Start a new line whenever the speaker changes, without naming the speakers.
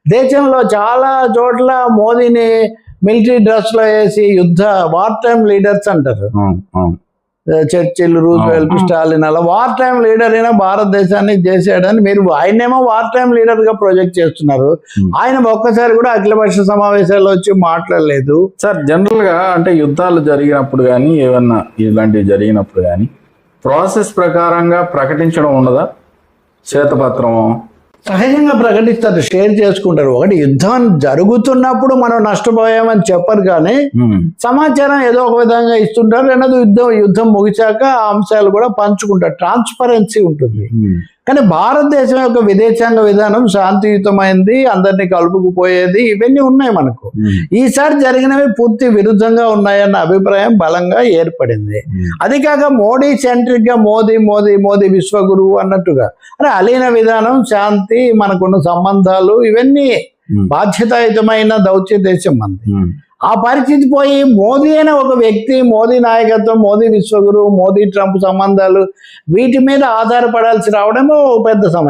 దేశంలో చాలా చోట్ల మోదీని మిలిటరీ డ్రెస్ లో వేసి వార్ టైం లీడర్స్ అంటారు. చర్చిల్, రూజ్వెల్ట్, స్టాలిన్ అలా వార్ టైం లీడర్ అయినా భారతదేశాన్ని చేసాడని మీరు ఆయనేమో వార్ టైం లీడర్ గా ప్రొజెక్ట్ చేస్తున్నారు. ఆయన ఒక్కసారి కూడా అఖిలపక్ష సమావేశాల్లో వచ్చి మాట్లాడలేదు.
సార్ జనరల్ గా అంటే యుద్ధాలు జరిగినప్పుడు కానీ ఏమన్నా ఇలాంటివి జరిగినప్పుడు కానీ ప్రాసెస్ ప్రకారంగా ప్రకటించడం ఉండదా? శ్వేతపత్రం
సహజంగా ప్రకటిస్తారు, షేర్ చేసుకుంటారు. ఒకటి యుద్ధం జరుగుతున్నప్పుడు మనం నష్టపోయామని చెప్పరు, కానీ సమాచారం ఏదో ఒక విధంగా ఇస్తుంటారు. రెండోది యుద్ధం ముగిశాక ఆ అంశాలు కూడా పంచుకుంటారు. ట్రాన్స్పరెన్సీ ఉంటుంది. కానీ భారతదేశం యొక్క విదేశాంగ విధానం శాంతియుతమైంది, అందరినీ కలుపుకుపోయేది, ఇవన్నీ ఉన్నాయి మనకు. ఈసారి జరిగినవి పూర్తి విరుద్ధంగా ఉన్నాయన్న అభిప్రాయం బలంగా ఏర్పడింది. అది కాక మోడీ సెంట్రిక్ గా మోదీ విశ్వగురువు అన్నట్టుగా అంటే అలీన విధానం, శాంతి, మనకున్న సంబంధాలు ఇవన్నీ బాధ్యతాయుతమైన దౌత్య దేశం మనది. ఆ పరిస్థితి పోయి మోదీ అనే ఒక వ్యక్తి, మోదీ నాయకత్వం, మోదీ విశ్వగురు, మోదీ ట్రంప్ సంబంధాలు వీటి మీద ఆధారపడాల్సి రావడమో పెద్ద సమస్య.